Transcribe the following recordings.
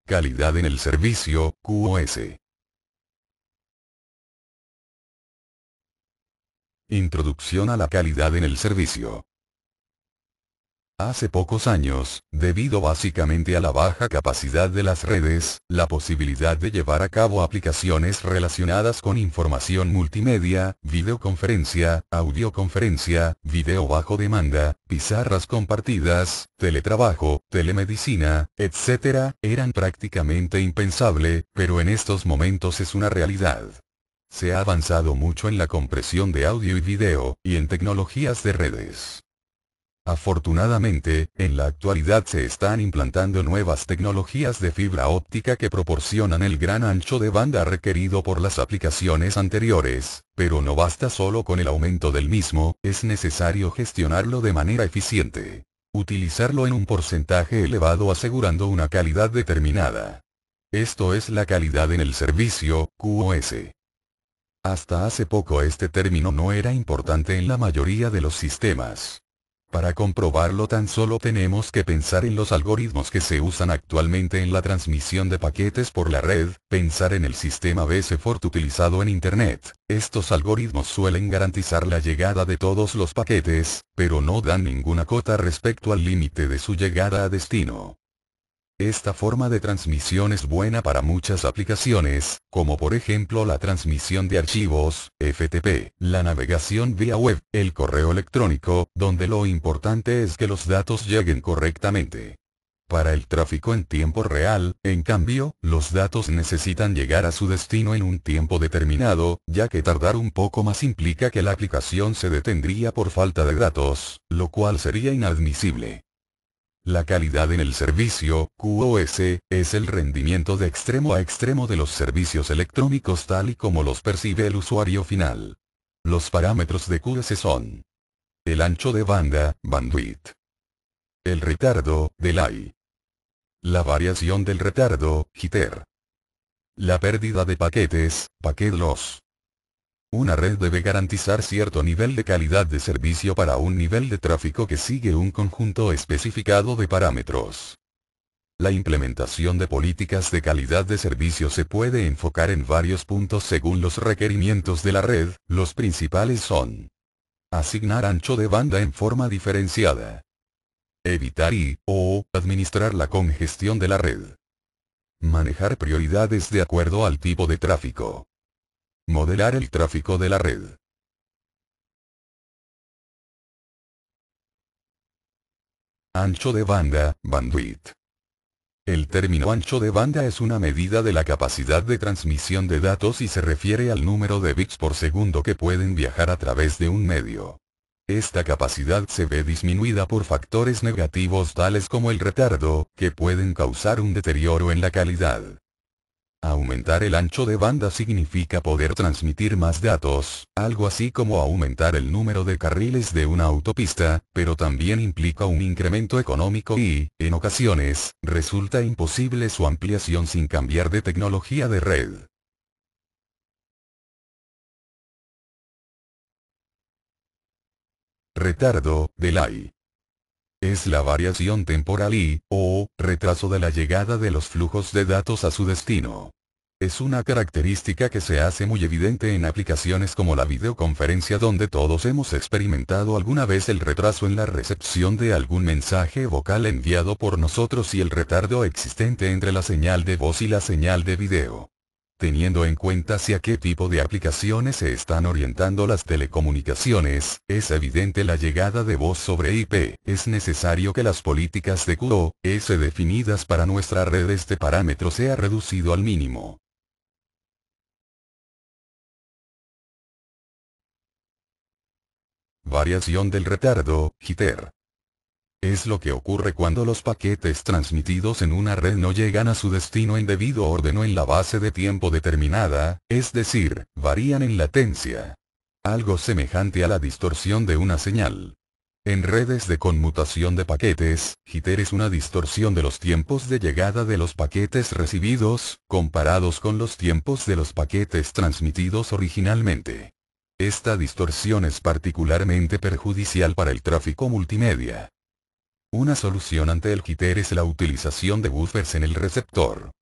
Calidad en el servicio, QoS. Introducción a la calidad en el servicio. Hace pocos años, debido básicamente a la baja capacidad de las redes, la posibilidad de llevar a cabo aplicaciones relacionadas con información multimedia, videoconferencia, audioconferencia, video bajo demanda, pizarras compartidas, teletrabajo, telemedicina, etc., eran prácticamente impensable, pero en estos momentos es una realidad. Se ha avanzado mucho en la compresión de audio y video, y en tecnologías de redes. Afortunadamente, en la actualidad se están implantando nuevas tecnologías de fibra óptica que proporcionan el gran ancho de banda requerido por las aplicaciones anteriores, pero no basta solo con el aumento del mismo, es necesario gestionarlo de manera eficiente. Utilizarlo en un porcentaje elevado asegurando una calidad determinada. Esto es la calidad en el servicio, QoS. Hasta hace poco este término no era importante en la mayoría de los sistemas. Para comprobarlo tan solo tenemos que pensar en los algoritmos que se usan actualmente en la transmisión de paquetes por la red, pensar en el sistema BSFORT utilizado en Internet. Estos algoritmos suelen garantizar la llegada de todos los paquetes, pero no dan ninguna cota respecto al límite de su llegada a destino. Esta forma de transmisión es buena para muchas aplicaciones, como por ejemplo la transmisión de archivos, FTP, la navegación vía web, el correo electrónico, donde lo importante es que los datos lleguen correctamente. Para el tráfico en tiempo real, en cambio, los datos necesitan llegar a su destino en un tiempo determinado, ya que tardar un poco más implica que la aplicación se detendría por falta de datos, lo cual sería inadmisible. La calidad en el servicio, QoS, es el rendimiento de extremo a extremo de los servicios electrónicos tal y como los percibe el usuario final. Los parámetros de QoS son: el ancho de banda, bandwidth; el retardo, delay; la variación del retardo, jitter; la pérdida de paquetes, packet loss. Una red debe garantizar cierto nivel de calidad de servicio para un nivel de tráfico que sigue un conjunto especificado de parámetros. La implementación de políticas de calidad de servicio se puede enfocar en varios puntos según los requerimientos de la red. Los principales son: asignar ancho de banda en forma diferenciada; evitar o administrar la congestión de la red; manejar prioridades de acuerdo al tipo de tráfico; modelar el tráfico de la red. Ancho de banda, bandwidth. El término ancho de banda es una medida de la capacidad de transmisión de datos y se refiere al número de bits por segundo que pueden viajar a través de un medio. Esta capacidad se ve disminuida por factores negativos tales como el retardo, que pueden causar un deterioro en la calidad. Aumentar el ancho de banda significa poder transmitir más datos, algo así como aumentar el número de carriles de una autopista, pero también implica un incremento económico y, en ocasiones, resulta imposible su ampliación sin cambiar de tecnología de red. Retardo, delay. Es la variación temporal o retraso de la llegada de los flujos de datos a su destino. Es una característica que se hace muy evidente en aplicaciones como la videoconferencia, donde todos hemos experimentado alguna vez el retraso en la recepción de algún mensaje vocal enviado por nosotros y el retardo existente entre la señal de voz y la señal de video. Teniendo en cuenta hacia qué tipo de aplicaciones se están orientando las telecomunicaciones, es evidente la llegada de voz sobre IP. Es necesario que las políticas de QoS definidas para nuestra red este parámetro sea reducido al mínimo. Variación del retardo, jitter. Es lo que ocurre cuando los paquetes transmitidos en una red no llegan a su destino en debido orden o en la base de tiempo determinada, es decir, varían en latencia. Algo semejante a la distorsión de una señal. En redes de conmutación de paquetes, jitter es una distorsión de los tiempos de llegada de los paquetes recibidos, comparados con los tiempos de los paquetes transmitidos originalmente. Esta distorsión es particularmente perjudicial para el tráfico multimedia. Una solución ante el jitter es la utilización de buffers en el receptor.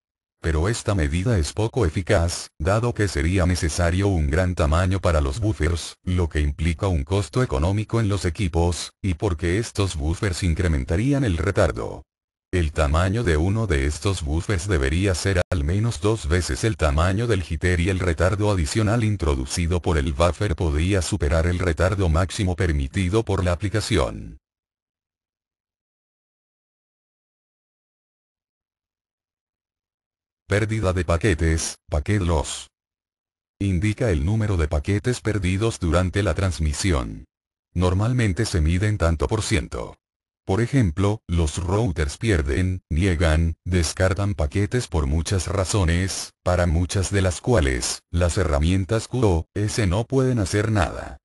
Pero esta medida es poco eficaz, dado que sería necesario un gran tamaño para los buffers, lo que implica un costo económico en los equipos, y porque estos buffers incrementarían el retardo. El tamaño de uno de estos buffers debería ser al menos 2 veces el tamaño del jitter y el retardo adicional introducido por el buffer podría superar el retardo máximo permitido por la aplicación. Pérdida de paquetes, packet loss. Indica el número de paquetes perdidos durante la transmisión. Normalmente se mide en tanto por ciento. Por ejemplo, los routers pierden, niegan, descartan paquetes por muchas razones, para muchas de las cuales, las herramientas QoS no pueden hacer nada.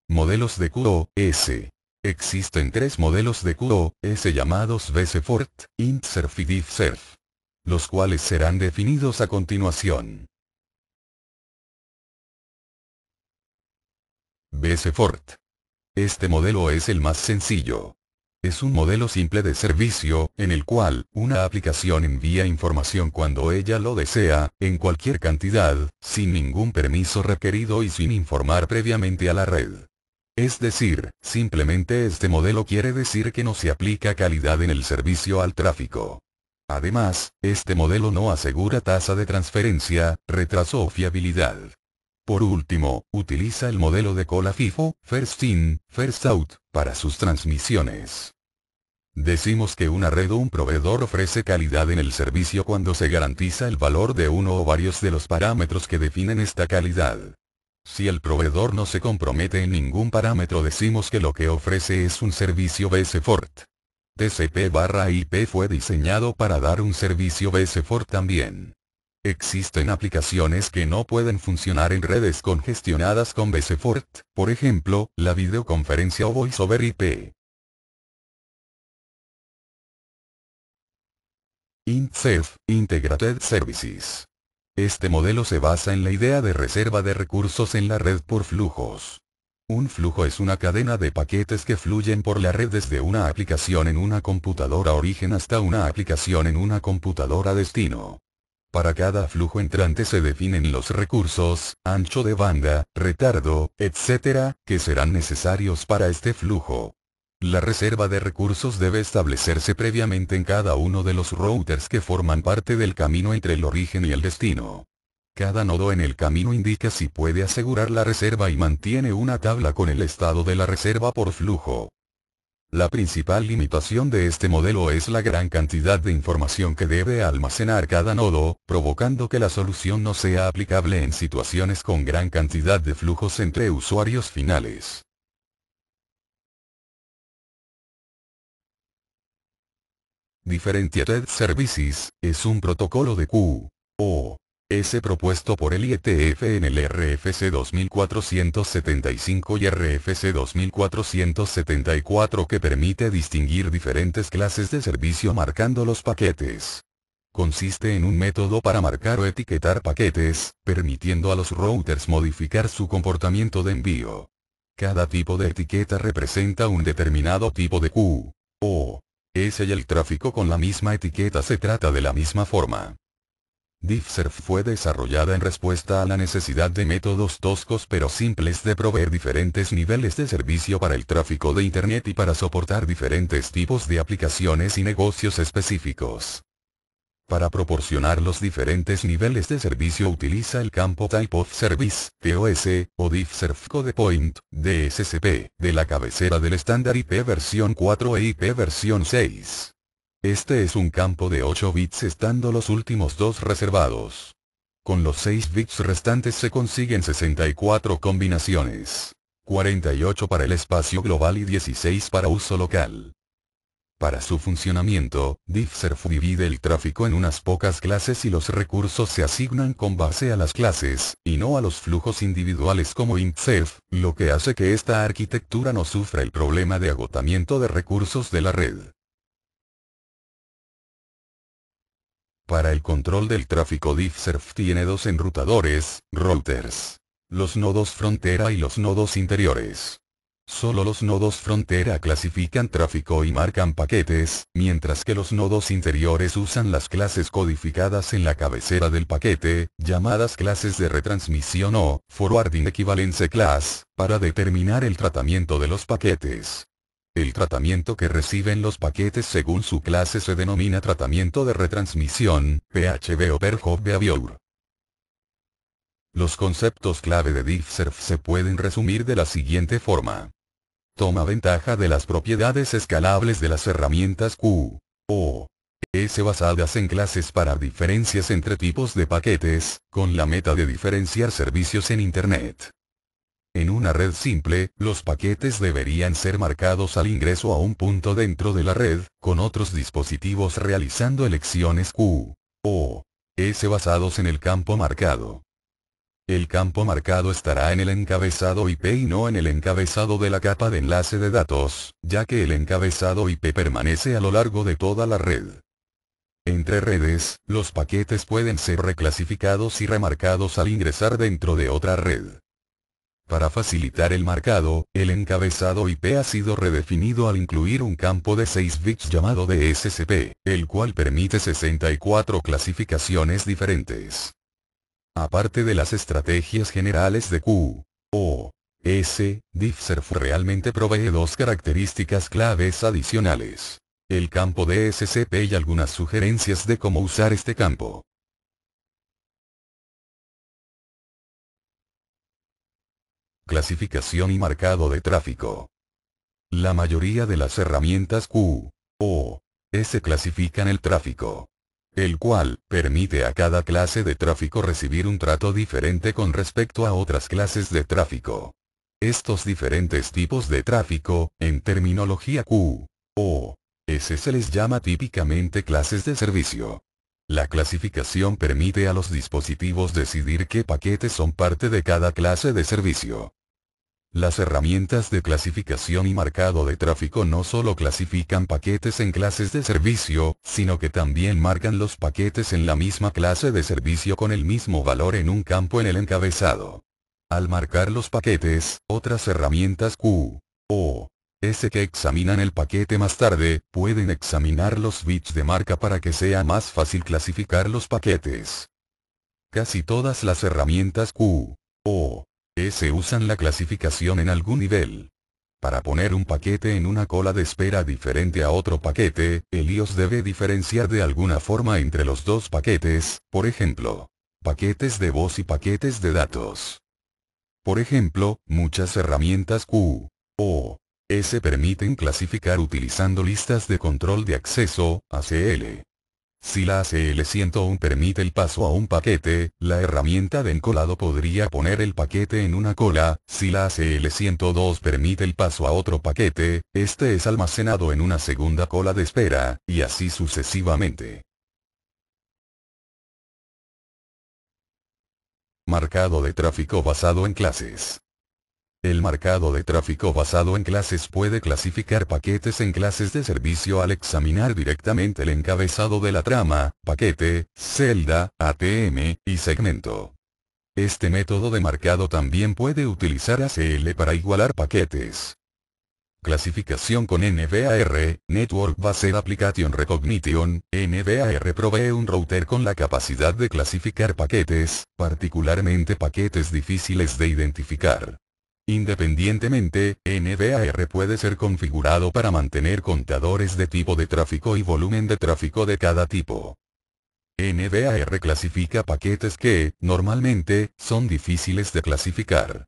Modelos de QoS. Existen 3 modelos de QoS llamados bsfort, intserf y diffserf, los cuales serán definidos a continuación. bsfort. Este modelo es el más sencillo. Es un modelo simple de servicio, en el cual, una aplicación envía información cuando ella lo desea, en cualquier cantidad, sin ningún permiso requerido y sin informar previamente a la red. Es decir, simplemente este modelo quiere decir que no se aplica calidad en el servicio al tráfico. Además, este modelo no asegura tasa de transferencia, retraso o fiabilidad. Por último, utiliza el modelo de cola FIFO, First In, First Out, para sus transmisiones. Decimos que una red o un proveedor ofrece calidad en el servicio cuando se garantiza el valor de uno o varios de los parámetros que definen esta calidad. Si el proveedor no se compromete en ningún parámetro, decimos que lo que ofrece es un servicio bsfort. TCP/IP fue diseñado para dar un servicio bsfort también. Existen aplicaciones que no pueden funcionar en redes congestionadas con bsfort, por ejemplo, la videoconferencia o Voice over IP. INTSERV, Integrated Services. Este modelo se basa en la idea de reserva de recursos en la red por flujos. Un flujo es una cadena de paquetes que fluyen por la red desde una aplicación en una computadora origen hasta una aplicación en una computadora destino. Para cada flujo entrante se definen los recursos, ancho de banda, retardo, etc., que serán necesarios para este flujo. La reserva de recursos debe establecerse previamente en cada uno de los routers que forman parte del camino entre el origen y el destino. Cada nodo en el camino indica si puede asegurar la reserva y mantiene una tabla con el estado de la reserva por flujo. La principal limitación de este modelo es la gran cantidad de información que debe almacenar cada nodo, provocando que la solución no sea aplicable en situaciones con gran cantidad de flujos entre usuarios finales. Differentiated Services, es un protocolo de QoS propuesto por el IETF en el RFC 2475 y RFC 2474 que permite distinguir diferentes clases de servicio marcando los paquetes. Consiste en un método para marcar o etiquetar paquetes, permitiendo a los routers modificar su comportamiento de envío. Cada tipo de etiqueta representa un determinado tipo de QoS y el tráfico con la misma etiqueta se trata de la misma forma. Diffserv fue desarrollada en respuesta a la necesidad de métodos toscos pero simples de proveer diferentes niveles de servicio para el tráfico de Internet y para soportar diferentes tipos de aplicaciones y negocios específicos. Para proporcionar los diferentes niveles de servicio utiliza el campo Type of Service, TOS, o Diffserv Code Point, DSCP, de la cabecera del estándar IP versión 4 e IP versión 6. Este es un campo de 8 bits estando los últimos 2 reservados. Con los 6 bits restantes se consiguen 64 combinaciones. 48 para el espacio global y 16 para uso local. Para su funcionamiento, Diffserv divide el tráfico en unas pocas clases y los recursos se asignan con base a las clases, y no a los flujos individuales como INTSERV, lo que hace que esta arquitectura no sufra el problema de agotamiento de recursos de la red. Para el control del tráfico Diffserv tiene 2 enrutadores, routers. los nodos frontera y los nodos interiores. Solo los nodos frontera clasifican tráfico y marcan paquetes, mientras que los nodos interiores usan las clases codificadas en la cabecera del paquete, llamadas clases de retransmisión o forwarding equivalence class, para determinar el tratamiento de los paquetes. El tratamiento que reciben los paquetes según su clase se denomina tratamiento de retransmisión, PHB o per hop behavior. Los conceptos clave de DiffServ se pueden resumir de la siguiente forma. Toma ventaja de las propiedades escalables de las herramientas Q, O, S basadas en clases para diferencias entre tipos de paquetes, con la meta de diferenciar servicios en Internet. En una red simple, los paquetes deberían ser marcados al ingreso a un punto dentro de la red, con otros dispositivos realizando elecciones Q, O, S basados en el campo marcado. El campo marcado estará en el encabezado IP y no en el encabezado de la capa de enlace de datos, ya que el encabezado IP permanece a lo largo de toda la red. Entre redes, los paquetes pueden ser reclasificados y remarcados al ingresar dentro de otra red. Para facilitar el marcado, el encabezado IP ha sido redefinido al incluir un campo de 6 bits llamado DSCP, el cual permite 64 clasificaciones diferentes. Aparte de las estrategias generales de Q, O, S, DiffServ realmente provee dos características claves adicionales. El campo DSCP y algunas sugerencias de cómo usar este campo. Clasificación y marcado de tráfico. La mayoría de las herramientas Q, O, S clasifican el tráfico, el cual permite a cada clase de tráfico recibir un trato diferente con respecto a otras clases de tráfico. Estos diferentes tipos de tráfico, en terminología Q, O, S se les llama típicamente clases de servicio. La clasificación permite a los dispositivos decidir qué paquetes son parte de cada clase de servicio. Las herramientas de clasificación y marcado de tráfico no solo clasifican paquetes en clases de servicio, sino que también marcan los paquetes en la misma clase de servicio con el mismo valor en un campo en el encabezado. Al marcar los paquetes, otras herramientas Q, O, S que examinan el paquete más tarde, pueden examinar los bits de marca para que sea más fácil clasificar los paquetes. Casi todas las herramientas Q, O, S usan la clasificación en algún nivel. Para poner un paquete en una cola de espera diferente a otro paquete, el iOS debe diferenciar de alguna forma entre los dos paquetes, por ejemplo, paquetes de voz y paquetes de datos. Por ejemplo, muchas herramientas Q, O, S permiten clasificar utilizando listas de control de acceso, ACL. Si la ACL101 permite el paso a un paquete, la herramienta de encolado podría poner el paquete en una cola. Si la ACL102 permite el paso a otro paquete, este es almacenado en una segunda cola de espera, y así sucesivamente. Marcado de tráfico basado en clases. El marcado de tráfico basado en clases puede clasificar paquetes en clases de servicio al examinar directamente el encabezado de la trama, paquete, celda, ATM, y segmento. Este método de marcado también puede utilizar ACL para igualar paquetes. Clasificación con NVAR, Network Based Application Recognition. NVAR provee un router con la capacidad de clasificar paquetes, particularmente paquetes difíciles de identificar. Independientemente, NVAR puede ser configurado para mantener contadores de tipo de tráfico y volumen de tráfico de cada tipo. NVAR clasifica paquetes que, normalmente, son difíciles de clasificar.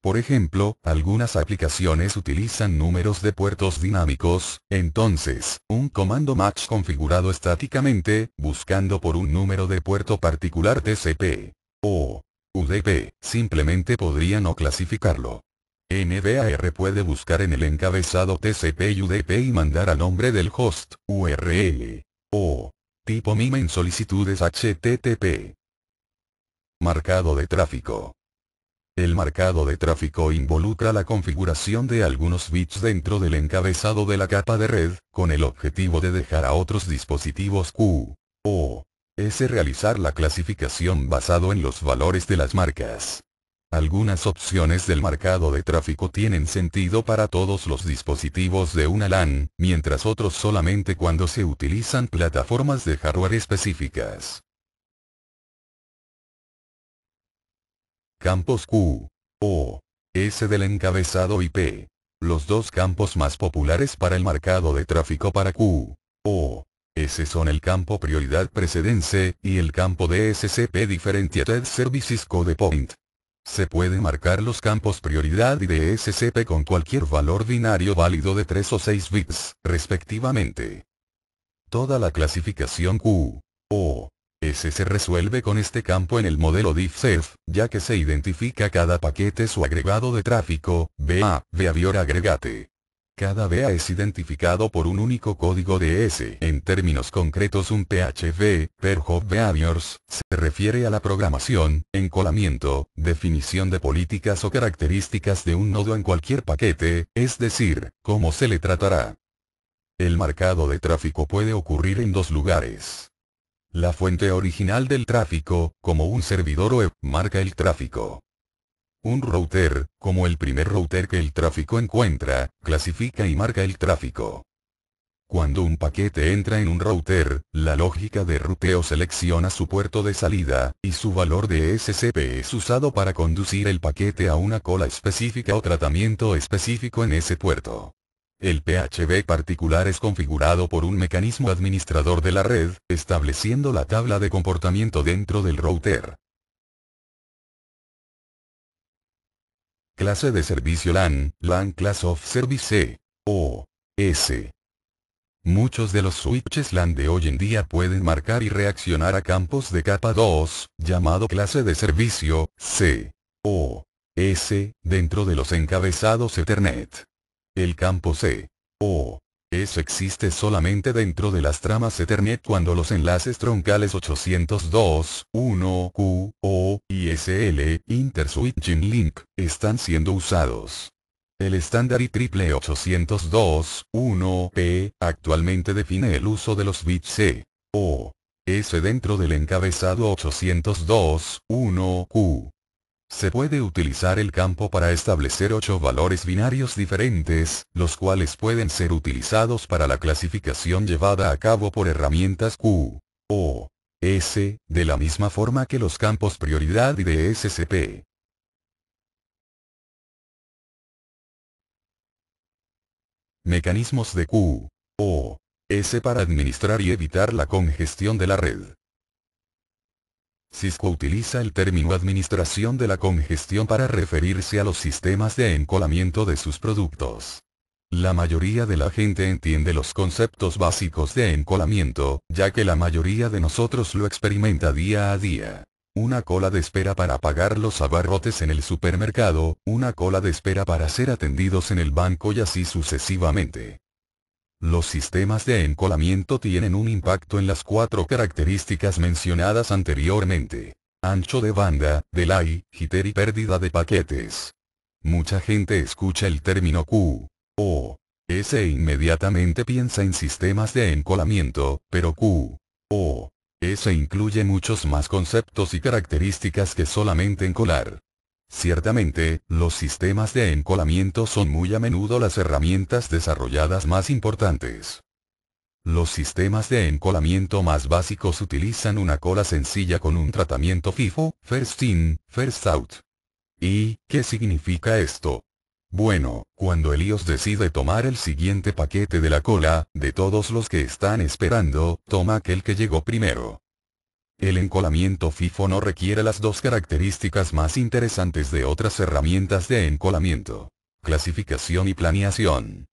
Por ejemplo, algunas aplicaciones utilizan números de puertos dinámicos, entonces, un comando match configurado estáticamente, buscando por un número de puerto particular TCP o UDP, simplemente podría no clasificarlo. NVAR puede buscar en el encabezado TCP y UDP y mandar a nombre del host, URL, o tipo MIME en solicitudes HTTP. Marcado de tráfico. El marcado de tráfico involucra la configuración de algunos bits dentro del encabezado de la capa de red, con el objetivo de dejar a otros dispositivos Q, O, S realizar la clasificación basado en los valores de las marcas. Algunas opciones del marcado de tráfico tienen sentido para todos los dispositivos de una LAN, mientras otros solamente cuando se utilizan plataformas de hardware específicas. Campos Q, O, S del encabezado IP. Los dos campos más populares para el marcado de tráfico para Q, O, S son el campo prioridad precedence, y el campo DSCP Differentiated Services Code Point. Se pueden marcar los campos prioridad y DSCP con cualquier valor binario válido de 3 o 6 bits, respectivamente. Toda la clasificación Q, O, S se resuelve con este campo en el modelo diffserv, ya que se identifica cada paquete su agregado de tráfico, BA, Behavior Aggregate. Cada BA es identificado por un único código DS. En términos concretos, un PHB, Per Hop Behaviors, se refiere a la programación, encolamiento, definición de políticas o características de un nodo en cualquier paquete, es decir, cómo se le tratará. El marcado de tráfico puede ocurrir en dos lugares. La fuente original del tráfico, como un servidor web, marca el tráfico. Un router, como el primer router que el tráfico encuentra, clasifica y marca el tráfico. Cuando un paquete entra en un router, la lógica de ruteo selecciona su puerto de salida, y su valor de SCP es usado para conducir el paquete a una cola específica o tratamiento específico en ese puerto. El PHB particular es configurado por un mecanismo administrador de la red, estableciendo la tabla de comportamiento dentro del router. Clase de servicio LAN, LAN Class of Service, o S. Muchos de los switches LAN de hoy en día pueden marcar y reaccionar a campos de capa 2, llamado clase de servicio, C, o S, dentro de los encabezados Ethernet. El campo C, o S existe solamente dentro de las tramas Ethernet cuando los enlaces troncales 802.1q, O, y SL, Interswitching Link, están siendo usados. El estándar IEEE 802.1p, actualmente define el uso de los bits C, O, S dentro del encabezado 802.1q. Se puede utilizar el campo para establecer 8 valores binarios diferentes, los cuales pueden ser utilizados para la clasificación llevada a cabo por herramientas Q, O, S, de la misma forma que los campos prioridad y DSCP. Mecanismos de Q, O, S para administrar y evitar la congestión de la red. Cisco utiliza el término administración de la congestión para referirse a los sistemas de encolamiento de sus productos. La mayoría de la gente entiende los conceptos básicos de encolamiento, ya que la mayoría de nosotros lo experimenta día a día. Una cola de espera para pagar los abarrotes en el supermercado, una cola de espera para ser atendidos en el banco y así sucesivamente. Los sistemas de encolamiento tienen un impacto en las 4 características mencionadas anteriormente: ancho de banda, delay, jitter y pérdida de paquetes. Mucha gente escucha el término Q, O, S e inmediatamente piensa en sistemas de encolamiento, pero Q, O, S incluye muchos más conceptos y características que solamente encolar. Ciertamente, los sistemas de encolamiento son muy a menudo las herramientas desarrolladas más importantes. Los sistemas de encolamiento más básicos utilizan una cola sencilla con un tratamiento FIFO, First In, First Out. ¿Y qué significa esto? Bueno, cuando el iOS decide tomar el siguiente paquete de la cola, de todos los que están esperando, toma aquel que llegó primero. El encolamiento FIFO no requiere las dos características más interesantes de otras herramientas de encolamiento: clasificación y planeación.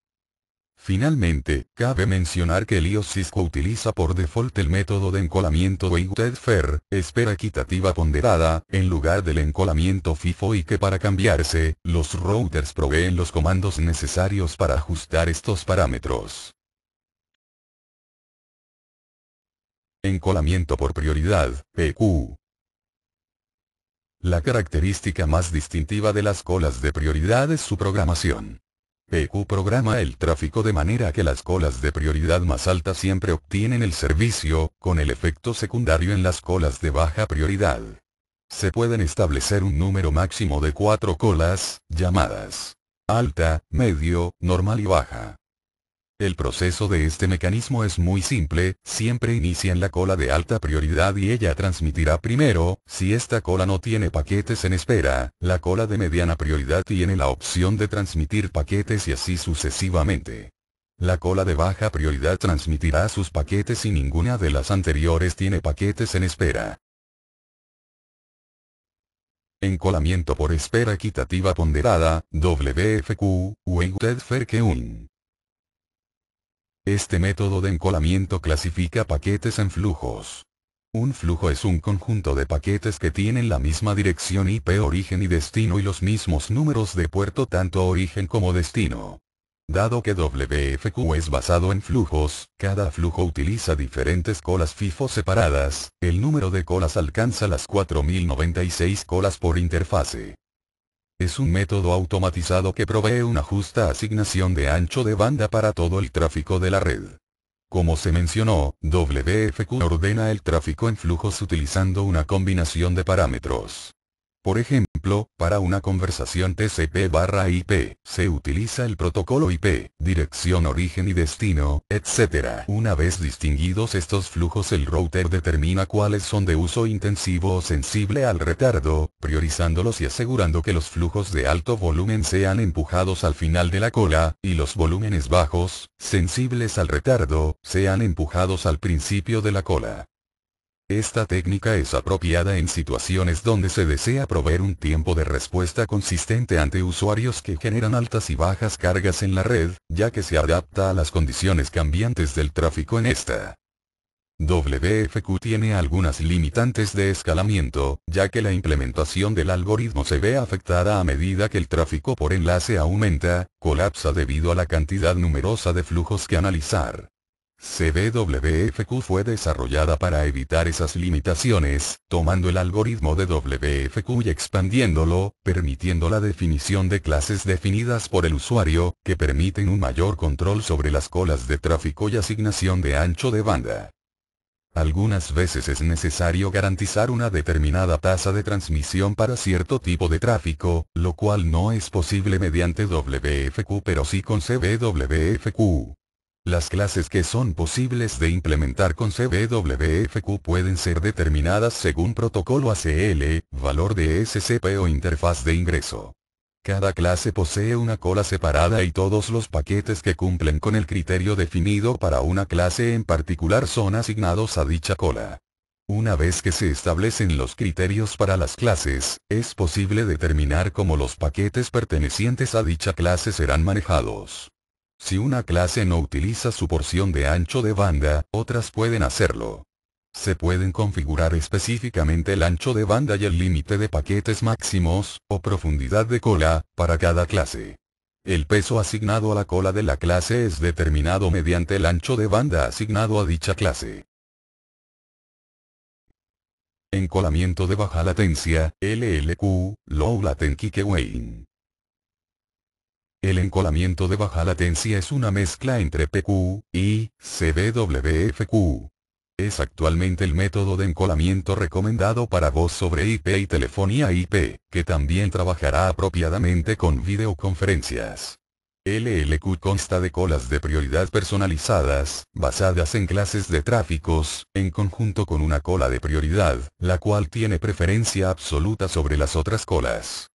Finalmente, cabe mencionar que el iOS Cisco utiliza por default el método de encolamiento Weighted Fair, espera equitativa ponderada, en lugar del encolamiento FIFO, y que para cambiarse, los routers proveen los comandos necesarios para ajustar estos parámetros. Encolamiento por prioridad, PQ. La característica más distintiva de las colas de prioridad es su programación. PQ programa el tráfico de manera que las colas de prioridad más alta siempre obtienen el servicio, con el efecto secundario en las colas de baja prioridad. Se pueden establecer un número máximo de 4 colas, llamadas alta, medio, normal y baja. El proceso de este mecanismo es muy simple, siempre inicia en la cola de alta prioridad y ella transmitirá primero. Si esta cola no tiene paquetes en espera, la cola de mediana prioridad tiene la opción de transmitir paquetes y así sucesivamente. La cola de baja prioridad transmitirá sus paquetes y ninguna de las anteriores tiene paquetes en espera. Encolamiento por espera equitativa ponderada, WFQ, Weighted Fair Queuing. Este método de encolamiento clasifica paquetes en flujos. Un flujo es un conjunto de paquetes que tienen la misma dirección IP origen y destino y los mismos números de puerto tanto origen como destino. Dado que WFQ es basado en flujos, cada flujo utiliza diferentes colas FIFO separadas, el número de colas alcanza las 4096 colas por interfase. Es un método automatizado que provee una justa asignación de ancho de banda para todo el tráfico de la red. Como se mencionó, WFQ ordena el tráfico en flujos utilizando una combinación de parámetros. Por ejemplo, para una conversación TCP/IP, se utiliza el protocolo IP, dirección origen y destino, etc. Una vez distinguidos estos flujos, el router determina cuáles son de uso intensivo o sensible al retardo, priorizándolos y asegurando que los flujos de alto volumen sean empujados al final de la cola, y los volúmenes bajos, sensibles al retardo, sean empujados al principio de la cola. Esta técnica es apropiada en situaciones donde se desea proveer un tiempo de respuesta consistente ante usuarios que generan altas y bajas cargas en la red, ya que se adapta a las condiciones cambiantes del tráfico en esta. WFQ tiene algunas limitantes de escalamiento, ya que la implementación del algoritmo se ve afectada a medida que el tráfico por enlace aumenta, colapsa debido a la cantidad numerosa de flujos que analizar. CBWFQ fue desarrollada para evitar esas limitaciones, tomando el algoritmo de WFQ y expandiéndolo, permitiendo la definición de clases definidas por el usuario, que permiten un mayor control sobre las colas de tráfico y asignación de ancho de banda. Algunas veces es necesario garantizar una determinada tasa de transmisión para cierto tipo de tráfico, lo cual no es posible mediante WFQ pero sí con CBWFQ. Las clases que son posibles de implementar con CBWFQ pueden ser determinadas según protocolo ACL, valor de SCP o interfaz de ingreso. Cada clase posee una cola separada y todos los paquetes que cumplen con el criterio definido para una clase en particular son asignados a dicha cola. Una vez que se establecen los criterios para las clases, es posible determinar cómo los paquetes pertenecientes a dicha clase serán manejados. Si una clase no utiliza su porción de ancho de banda, otras pueden hacerlo. Se pueden configurar específicamente el ancho de banda y el límite de paquetes máximos, o profundidad de cola, para cada clase. El peso asignado a la cola de la clase es determinado mediante el ancho de banda asignado a dicha clase. Encolamiento de baja latencia, LLQ, Low Latency Queuing. El encolamiento de baja latencia es una mezcla entre PQ y CBWFQ. Es actualmente el método de encolamiento recomendado para voz sobre IP y telefonía IP, que también trabajará apropiadamente con videoconferencias. LLQ consta de colas de prioridad personalizadas, basadas en clases de tráficos, en conjunto con una cola de prioridad, la cual tiene preferencia absoluta sobre las otras colas.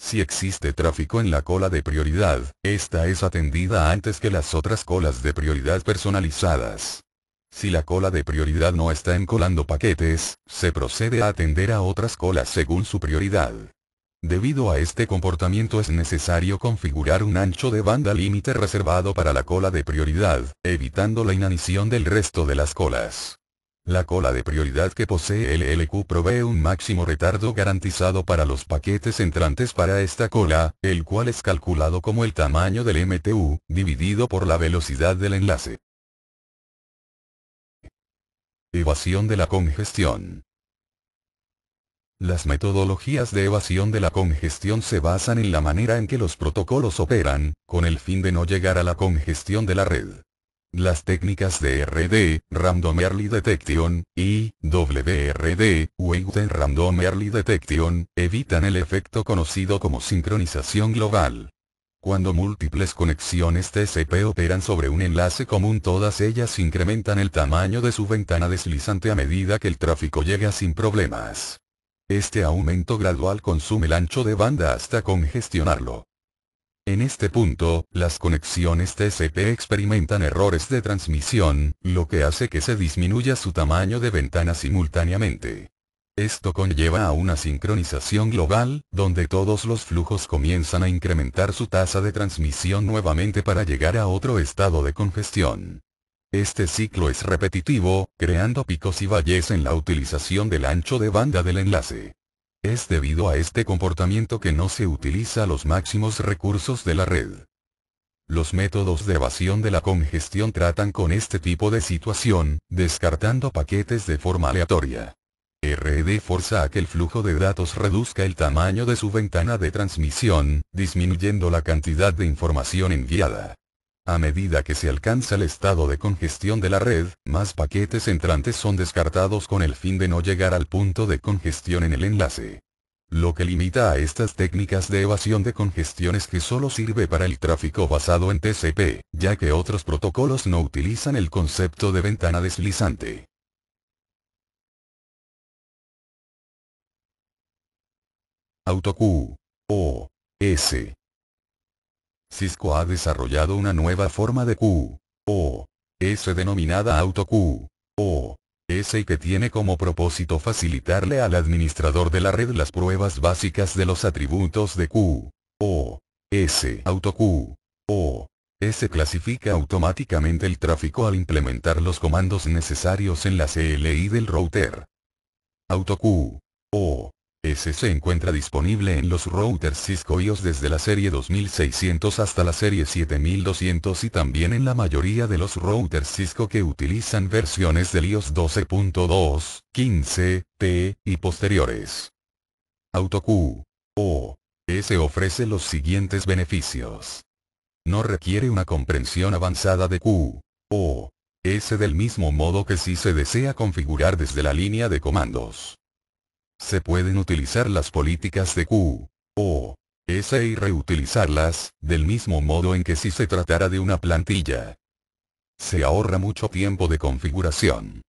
Si existe tráfico en la cola de prioridad, esta es atendida antes que las otras colas de prioridad personalizadas. Si la cola de prioridad no está encolando paquetes, se procede a atender a otras colas según su prioridad. Debido a este comportamiento es necesario configurar un ancho de banda límite reservado para la cola de prioridad, evitando la inanición del resto de las colas. La cola de prioridad que posee LLQ provee un máximo retardo garantizado para los paquetes entrantes para esta cola, el cual es calculado como el tamaño del MTU, dividido por la velocidad del enlace. Evasión de la congestión. Las metodologías de evasión de la congestión se basan en la manera en que los protocolos operan, con el fin de no llegar a la congestión de la red. Las técnicas de RD, Random Early Detection, y WRD, Weighted Random Early Detection, evitan el efecto conocido como sincronización global. Cuando múltiples conexiones TCP operan sobre un enlace común, todas ellas incrementan el tamaño de su ventana deslizante a medida que el tráfico llega sin problemas. Este aumento gradual consume el ancho de banda hasta congestionarlo. En este punto, las conexiones TCP experimentan errores de transmisión, lo que hace que se disminuya su tamaño de ventana simultáneamente. Esto conlleva a una sincronización global, donde todos los flujos comienzan a incrementar su tasa de transmisión nuevamente para llegar a otro estado de congestión. Este ciclo es repetitivo, creando picos y valles en la utilización del ancho de banda del enlace. Es debido a este comportamiento que no se utiliza los máximos recursos de la red. Los métodos de evasión de la congestión tratan con este tipo de situación, descartando paquetes de forma aleatoria. RD forza a que el flujo de datos reduzca el tamaño de su ventana de transmisión, disminuyendo la cantidad de información enviada. A medida que se alcanza el estado de congestión de la red, más paquetes entrantes son descartados con el fin de no llegar al punto de congestión en el enlace. Lo que limita a estas técnicas de evasión de congestión es que solo sirve para el tráfico basado en TCP, ya que otros protocolos no utilizan el concepto de ventana deslizante. AutoQ. O. S. Cisco ha desarrollado una nueva forma de QoS denominada AutoQ. OS y que tiene como propósito facilitarle al administrador de la red las pruebas básicas de los atributos de QoS. AutoQ. OS clasifica automáticamente el tráfico al implementar los comandos necesarios en la CLI del router. AutoQ. OS se encuentra disponible en los routers Cisco iOS desde la serie 2600 hasta la serie 7200 y también en la mayoría de los routers Cisco que utilizan versiones del iOS 12.2, 15T y posteriores. AutoQ. OS ofrece los siguientes beneficios. No requiere una comprensión avanzada de QoS del mismo modo que si se desea configurar desde la línea de comandos. Se pueden utilizar las políticas de QoS y reutilizarlas, del mismo modo en que si se tratara de una plantilla. Se ahorra mucho tiempo de configuración.